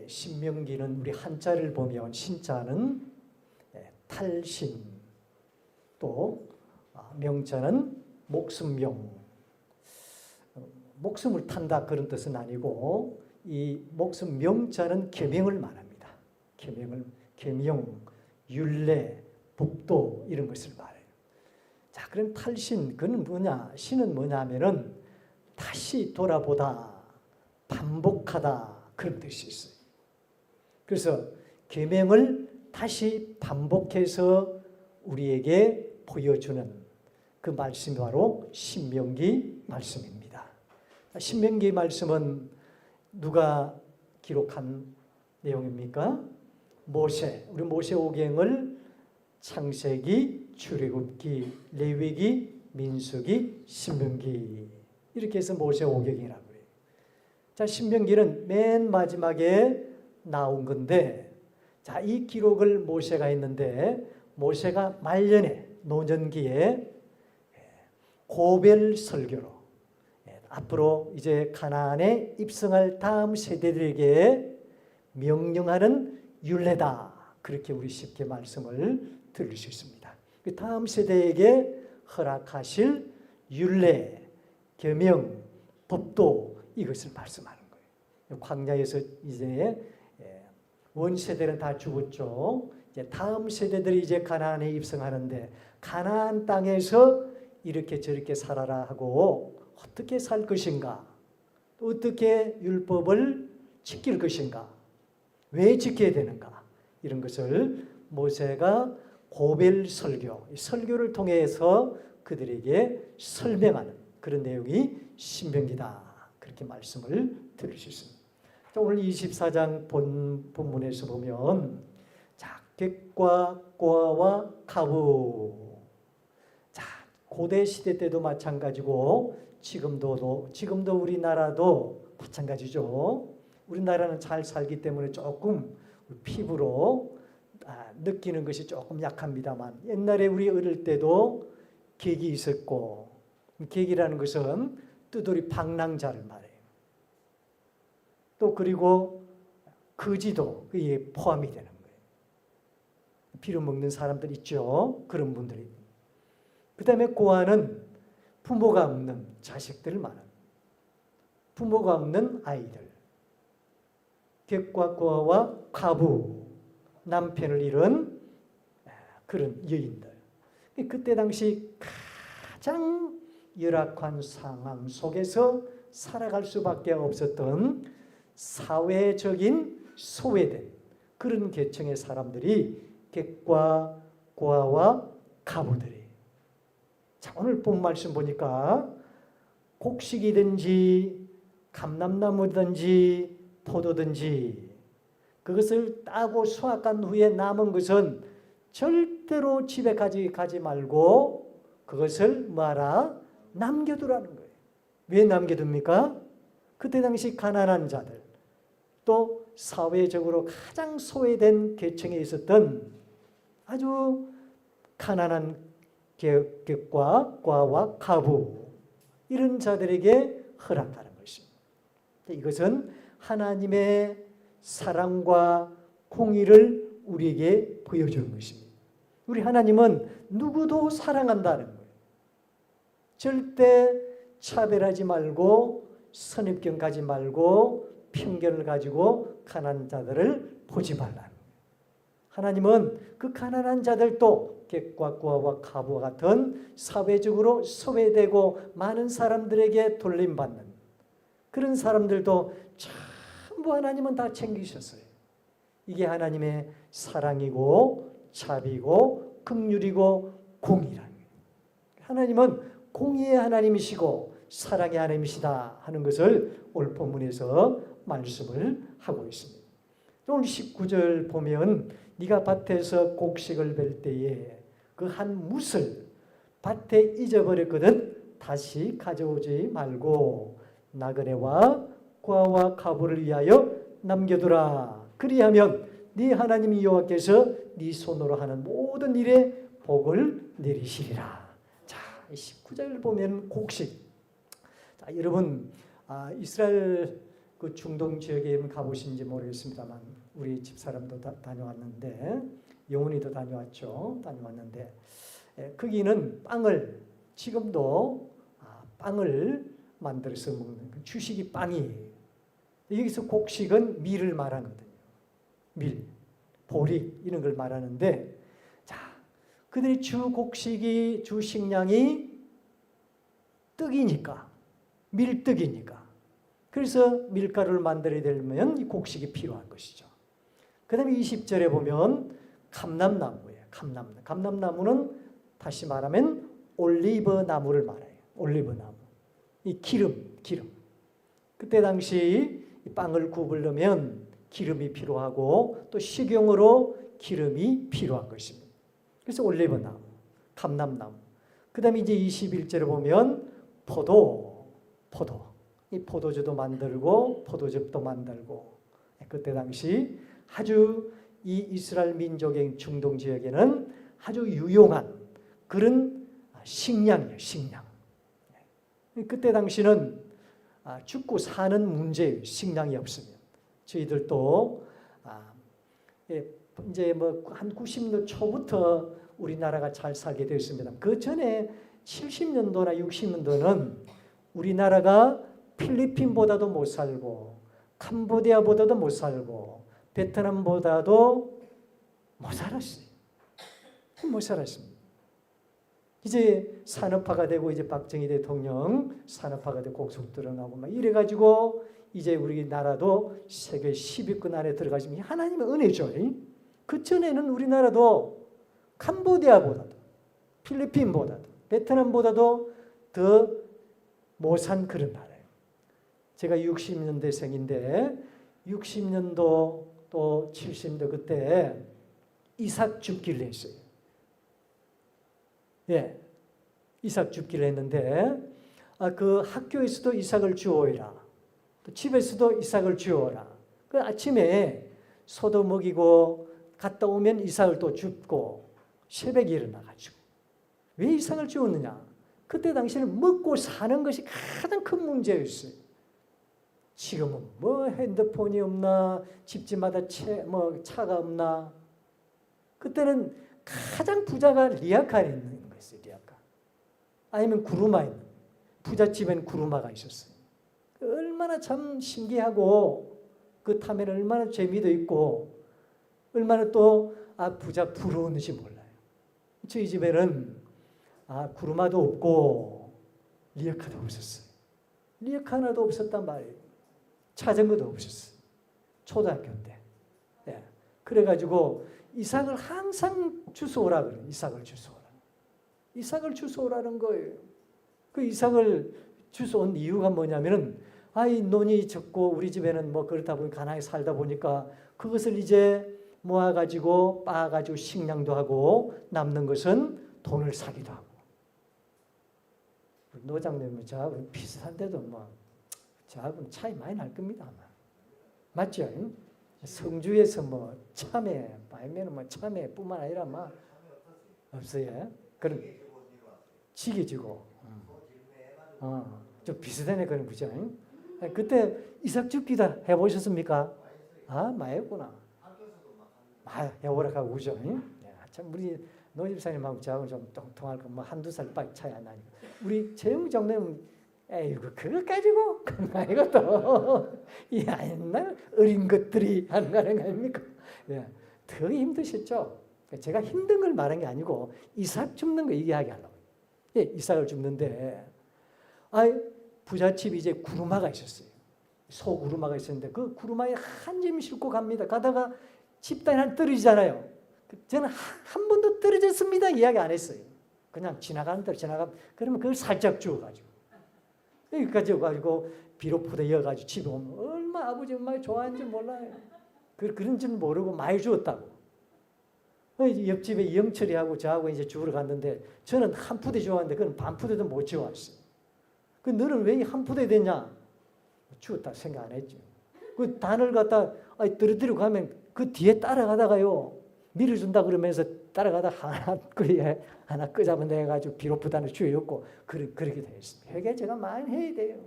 신명기는 우리 한자를 보면 신자는 탈신, 또 명자는 목숨명, 목숨을 탄다 그런 뜻은 아니고 이 목숨 명자는 계명을 말합니다. 계명, 율례, 법도 이런 것을 말해요. 자, 그럼 탈신, 그는 뭐냐? 신은 뭐냐면은 다시 돌아보다, 반복하다 그런 뜻이 있어요. 그래서 계명을 다시 반복해서 우리에게 보여주는 그 말씀이 바로 신명기 말씀입니다. 신명기 말씀은 누가 기록한 내용입니까? 모세, 우리 모세오경을 창세기, 출애굽기, 레위기, 민수기, 신명기 이렇게 해서 모세오경이라고 그래요. 자, 신명기는 맨 마지막에 나온 건데, 자, 이 기록을 모세가 했는데 모세가 말년에 노년기에 고별 설교로 앞으로 이제 가나안에 입성할 다음 세대들에게 명령하는 율례다. 그렇게 우리 쉽게 말씀을 들을 수 있습니다. 그 다음 세대에게 허락하실 율례, 계명, 법도 이것을 말씀하는 거예요. 광야에서 이제 원세대는 다 죽었죠. 이제 다음 세대들이 이제 가나안에 입성하는데 가나안 땅에서 이렇게 저렇게 살아라 하고 어떻게 살 것인가, 어떻게 율법을 지킬 것인가, 왜 지켜야 되는가, 이런 것을 모세가 고별 설교, 설교를 통해서 그들에게 설명하는 그런 내용이 신명기다. 그렇게 말씀을 드릴 수 있습니다. 오늘 24장 본문에서 보면 자, 객과 고아와 가부. 자, 고대 시대 때도 마찬가지고 지금도 우리나라도 마찬가지죠. 우리나라는 잘 살기 때문에 조금 피부로 느끼는 것이 조금 약합니다만 옛날에 우리 어릴 때도 객이 있었고, 객이라는 것은 뜨돌이 방랑자를 말해요. 또 그리고 거지도 그게 포함이 되는 거예요. 피를 먹는 사람들 있죠. 그런 분들이. 그 다음에 고아는 부모가 없는 자식들을 말합니다. 부모가 없는 아이들. 객과 고아와 가부, 남편을 잃은 그런 여인들. 그때 당시 가장 열악한 상황 속에서 살아갈 수밖에 없었던 사회적인 소외된 그런 계층의 사람들이 객과 고아와 가부들이. 자, 오늘 본 말씀 보니까 곡식이든지 감람나무든지 포도든지 그것을 따고 수확한 후에 남은 것은 절대로 집에 가지 말고 그것을 뭐하라? 남겨두라는 거예요. 왜 남겨둡니까? 그때 당시 가난한 자들, 또 사회적으로 가장 소외된 계층에 있었던 아주 가난한 객과 고아와 가부, 이런 자들에게 허락하는 것입니다. 이것은 하나님의 사랑과 공의를 우리에게 보여주는 것입니다. 우리 하나님은 누구도 사랑한다는 거예요. 절대 차별하지 말고 선입견 가지 말고 편견을 가지고 가난한 자들을 보지 말라는 거예요. 하나님은 그 가난한 자들도 객과 고아와 가부와 같은 사회적으로 소외되고 많은 사람들에게 돌림받는 그런 사람들도 전부 하나님은 다 챙기셨어요. 이게 하나님의 사랑이고 자비고 긍휼이고 공의라는 거예요. 하나님은 공의의 하나님이시고 사랑의 하나님이시다 하는 것을 오늘 본문에서 말씀을 하고 있습니다. 오늘 19절 보면 네가 밭에서 곡식을 벨 때에 그 한 뭇을 밭에 잊어버렸거든 다시 가져오지 말고 나그네와 고아와 가부를 위하여 남겨두라. 그리하면 네 하나님 여호와께서 네 손으로 하는 모든 일에 복을 내리시리라. 자, 19절 보면 곡식. 자, 여러분 이스라엘 그 중동 지역에 가보신지 모르겠습니다만 우리 집사람도 다녀왔는데 영훈이도 다녀왔는데 거기는 빵을 지금도 빵을 만들어서 먹는 주식이 빵이에요. 여기서 곡식은 밀을 말하거든요. 밀, 보리 이런 걸 말하는데 자, 그들이 주 곡식이 주 식량이 떡이니까 밀떡이니까 그래서 밀가루를 만들어야 되면 이 곡식이 필요한 것이죠. 그 다음에 20절에 보면 감람나무예요. 감람나무는 다시 말하면 올리브 나무를 말해요. 올리브 나무. 이 기름. 그때 당시 이 빵을 구우려면 기름이 필요하고 또 식용으로 기름이 필요한 것입니다. 그래서 올리브 나무, 감람나무. 그 다음에 이제 21절에 보면 포도. 이 포도주도 만들고 포도즙도 만들고 그때 당시 아주 이 이스라엘 민족의 중동 지역에는 아주 유용한 그런 식량이에요. 식량. 그때 당시는 죽고 사는 문제예요. 식량이 없으면. 저희들도 이제 뭐 한 90년 초부터 우리나라가 잘 살게 되었습니다. 그 전에 70년도나 60년도는 우리나라가 필리핀보다도 못 살고 캄보디아보다도 못 살고 베트남보다도 못 살았어요. 못 살았습니다. 이제 산업화가 되고 이제 박정희 대통령 산업화가 되고 곡속 들어가고 막 이래가지고 이제 우리나라도 세계 10위권 안에 들어가시면 하나님의 은혜죠. 그 전에는 우리나라도 캄보디아보다도 필리핀보다도 베트남보다도 더 못 산 그런 나라예요. 제가 60년대생인데 60년도 또 70년도 그때 이삭 줍기를 했어요. 예, 이삭 줍기를 했는데 그 학교에서도 이삭을 주어라. 또 집에서도 이삭을 주어라. 그 아침에 소도 먹이고 갔다 오면 이삭을 또 줍고 새벽에 일어나가지고 왜 이삭을 주었느냐? 그때 당시에는 먹고 사는 것이 가장 큰 문제였어요. 지금은 뭐 핸드폰이 없나, 집집마다 차가 없나. 그때는 가장 부자가 리아카에 있는 거였어요. 리아카. 아니면 구루마 있는. 부잣집엔 구루마가 있었어요. 얼마나 참 신기하고 그 타면 얼마나 재미도 있고 얼마나 또 부자 부러웠는지 몰라요. 저희 집에는 구루마도 없고 리어카도 없었어요. 리어카 하나도 없었단 말이에요. 자전거도 없었어요. 초등학교 때. 예. 그래가지고 이삭을 항상 주워오라 그래요. 이삭을 주워오라. 이삭을 주워오라는 거예요. 그 이삭을 주워온 이유가 뭐냐면은 이 논이 적고 우리 집에는 뭐 그렇다 보니 가난하게 살다 보니까 그것을 이제 모아가지고 빻아가지고 식량도 하고 남는 것은 돈을 사기도 하고. 노장님은 저하고 비슷한데도 뭐 저하고는 차이 많이 날 겁니다. 아마. 맞죠? 성주에서 뭐 참외, 말면은 뭐 참외뿐만 아니라 막 없어요. 그럼 지게지고. 좀 비슷하네 그런 거죠. 그때 이삭 줍기도 해보셨습니까? 많이 했구나. 해보라 하고 그죠? 참 우리 노집사님하고 저하고 좀 통통할 거 뭐 한두 살 밖에 차이 안 나니까. 우리 재영 장로님 에이구 그거 가지고 그건 이것도 옛날 어린 것들이 하는 거 아닙니까? 더 힘드셨죠? 제가 힘든 걸 말한 게 아니고 이삭 줍는 거 얘기하게 하려고. 이삭을 줍는데 부잣집이 이제 구루마가 있었어요. 소구루마가 있었는데 그 구루마에 한 짐 싣고 갑니다. 가다가 집단이 하나 떨어지잖아요. 저는 한 번도 떨어졌습니다 이야기 안 했어요. 그냥 지나가는 대로 그러면 그걸 살짝 주워가지고 여기까지 가지고 비로포대 이어가지고 집에 오면 얼마 아버지 엄마가 좋아하는지 몰라요. 그런 줄 모르고 많이 주었다고. 옆집에 영철이하고 저하고 이제 주우러 갔는데 저는 한 푸대 주웠는데 그는 반 푸대도 못 주웠어요. 너는 왜 한 푸대 됐냐? 주웠다 생각 안 했죠. 그 단을 갖다 떨어뜨리고 가면 그 뒤에 따라가다가요. 밀어준다 그러면서 따라가다 하나 끄잡아내가지고 비로포단을 주였고 그렇게 되어 있습니다. 회개 제가 많이 해야 돼요.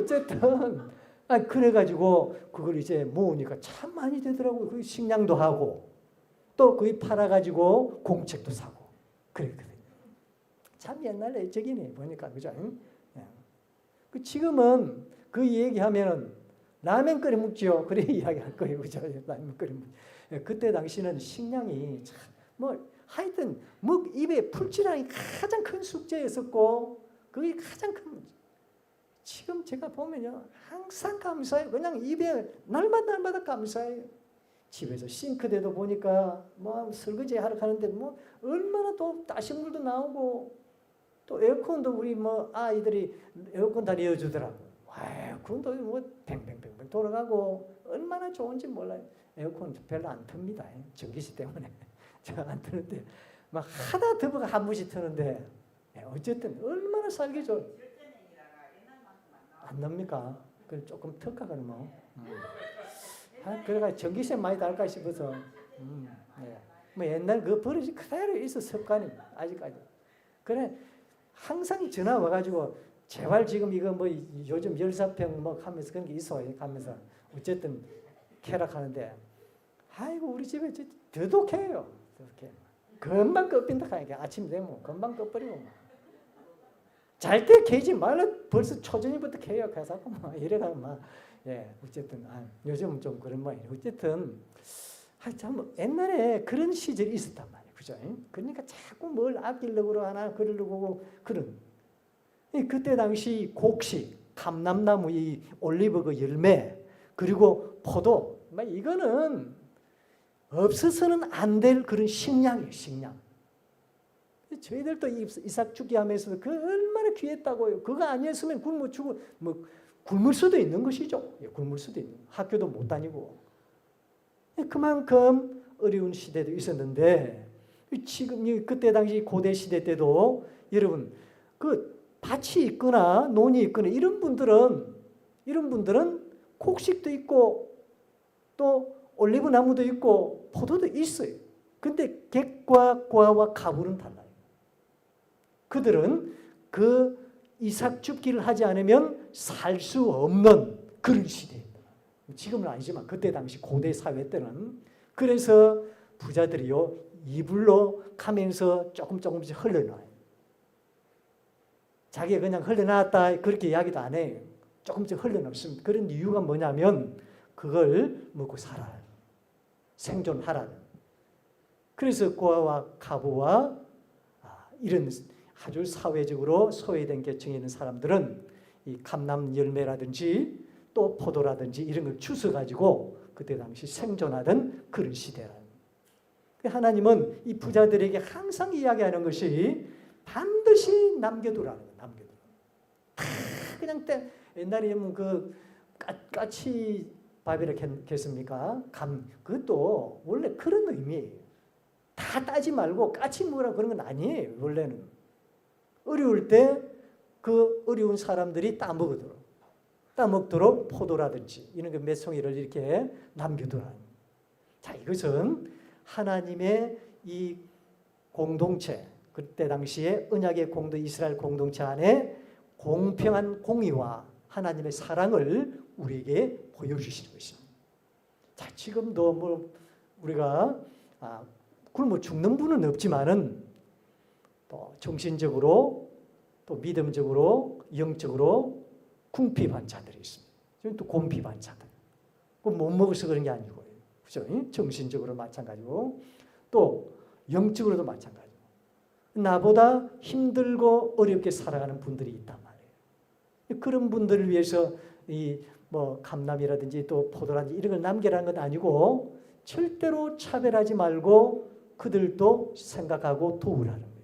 어쨌든 그래가지고 그걸 이제 모으니까 참 많이 되더라고요. 그 식량도 하고 또 거기 팔아가지고 공책도 사고 그랬거든요. 참 옛날 옛적이네 보니까 그죠? 예. 지금은 그 얘기하면은 라면 끓여 먹지요. 그래 이야기할 거예요, 그죠? 라면 끓여 먹. 그때 당시는 식량이 참 뭐 하여튼 뭐 입에 풀칠하기 가장 큰 숙제였었고 그게 가장 큰 문제. 지금 제가 보면요 항상 감사해요. 그냥 입에 날마다 감사해요. 집에서 싱크대도 보니까 뭐 설거지 하러 가는데 뭐 얼마나 또 따신 물도 나오고 또 에어컨도 우리 뭐 아이들이 에어컨 다 내어주더라고. 와, 그건도 뭐 뱅뱅뱅뱅 돌아가고 얼마나 좋은지 몰라요. 에어컨 별로 안 틉니다. 전기세 때문에 잘 안 트는데 막 하다 더버가 한 번씩 트는데 어쨌든 얼마나 살기 좋아. 안 납니까? 그 조금 턱하거든 뭐. 그래가 전기세 많이 달까 싶어서. 네. 뭐 옛날 그 버릇이 그대로 있어 습관이 아직까지. 그래 항상 전화 와가지고 제발 지금 이거 뭐 요즘 열사병 뭐 하면서 그런 게 있어 가면서 어쨌든 쾌락하는데 아이고 우리 집에 더독해요. 이렇게 금방 꺾인다 하니까 아침 되면 금방 꺾어버리고 잘 때 캐지 말라 벌써 초저녁부터 캐요. 그래서 막 이래가 막 어쨌든 요즘은 좀 그런 모양이에요. 어쨌든 참 옛날에 그런 시절이 있었단 말이에요. 그죠? 그러니까 자꾸 뭘 아끼려고 하나 그러려고 그런. 그때 당시 곡식, 감람나무 이 올리브 그 열매 그리고 포도 이거는 없어서는 안 될 그런 식량이에요. 식량. 저희들도 이삭 죽기 하면서 그 얼마나 귀했다고요. 그거 아니었으면 굶어 죽어 뭐 굶을 수도 있는 것이죠. 굶을 수도 있는. 학교도 못 다니고. 그만큼 어려운 시대도 있었는데 지금 그때 당시 고대 시대 때도 여러분 그 밭이 있거나 논이 있거나 이런 분들은 곡식도 있고 또 올리브 나무도 있고 포도도 있어요. 근데 객과 과와 가부는 달라요. 그들은 그 이삭 줍기를 하지 않으면 살 수 없는 그런 시대입니다. 지금은 아니지만 그때 당시 고대 사회 때는 그래서 부자들이요 이불로 가면서 조금씩 흘려놔요. 자기가 그냥 흘려놨다 그렇게 이야기도 안 해요. 조금씩 흘려놓습니다. 그런 이유가 뭐냐면 그걸 먹고 살아요. 생존하라는. 그래서 고아와 가부와 이런 아주 사회적으로 소외된 계층에 있는 사람들은 이 감람 열매라든지 또 포도라든지 이런 걸 주워가지고 그때 당시 생존하던 그런 시대라는. 하나님은 이 부자들에게 항상 이야기하는 것이 반드시 남겨두라는 거예요. 남겨두라. 다 그냥 옛날에 그 까치 밥이라겠습니까? 그것도 원래 그런 의미예요. 다 따지 말고 까치 먹으라고 그런 건 아니에요. 원래는. 어려울 때 그 어려운 사람들이 따먹도록 포도라든지 이런 몇 송이를 이렇게 남겨두라. 자, 이것은 하나님의 이 공동체, 그때 당시에 언약의 이스라엘 공동체 안에 공평한 공의와 하나님의 사랑을 우리에게 보여주시는 것입니다. 자, 지금도 뭐 우리가 굶어 죽는 분은 없지만은 또 정신적으로 또 믿음적으로 영적으로 궁핍한 자들이 있습니다. 지금 또 곤핍한 자들. 못 먹어서 그런 게 아니고요. 그죠? 정신적으로 마찬가지고 또 영적으로도 마찬가지고 나보다 힘들고 어렵게 살아가는 분들이 있단 말이에요. 그런 분들을 위해서 이 뭐 감람이라든지 또 포도라든지 이런 걸 남겨라는 건 아니고 절대로 차별하지 말고 그들도 생각하고 도우라는 거예요.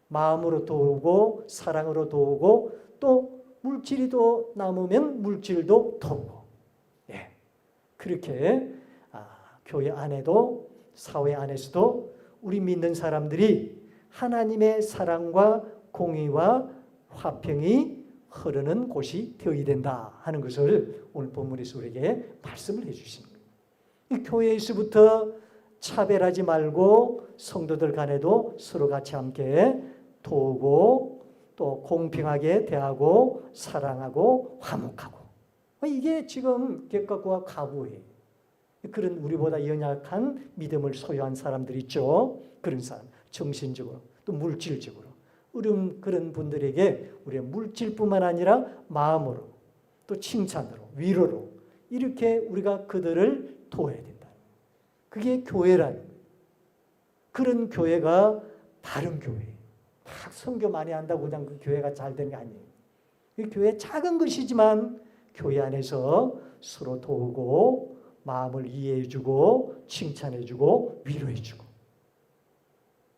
마음으로 도우고 사랑으로 도우고 또 물질이 더 남으면 물질도 도우고 그렇게 교회 안에도 사회 안에서도 우리 믿는 사람들이 하나님의 사랑과 공의와 화평이 흐르는 곳이 되어야 된다 하는 것을 오늘 본문에서 우리에게 말씀을 해주십니다. 이 교회에서부터 차별하지 말고 성도들 간에도 서로 같이 함께 도우고 또 공평하게 대하고 사랑하고 화목하고 이게 지금 객과과 가부예요. 그런 우리보다 연약한 믿음을 소유한 사람들 있죠. 그런 사람, 정신적으로 또 물질적으로 어려운 그런 분들에게 우리가 물질뿐만 아니라 마음으로 또 칭찬으로 위로로 이렇게 우리가 그들을 도와야 된다. 그게 교회라는 거예요. 그런 교회가 바른 교회예요. 막 선교 많이 한다고 그냥 그 교회가 잘 되는 게 아니에요. 그 교회 작은 것이지만 교회 안에서 서로 도우고 마음을 이해해주고 칭찬해주고 위로해주고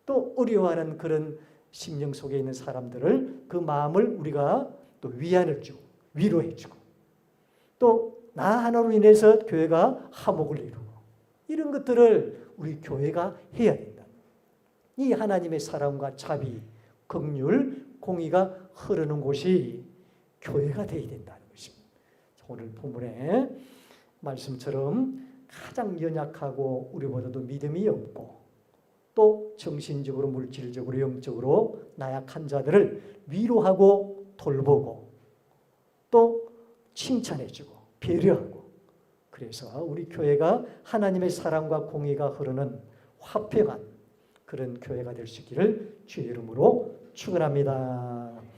또 어려워하는 그런 심령 속에 있는 사람들을 그 마음을 우리가 또 위안을 주고 위로해주고 또 나 하나로 인해서 교회가 화목을 이루고 이런 것들을 우리 교회가 해야 된다. 이 하나님의 사랑과 자비, 긍휼, 공의가 흐르는 곳이 교회가 되어야 된다는 것입니다. 오늘 본문의 말씀처럼 가장 연약하고 우리보다도 믿음이 없고 또 정신적으로 물질적으로 영적으로 나약한 자들을 위로하고 돌보고 또 칭찬해주고 배려하고 그래서 우리 교회가 하나님의 사랑과 공의가 흐르는 화평한 그런 교회가 될 수 있기를 주의 이름으로 축원합니다.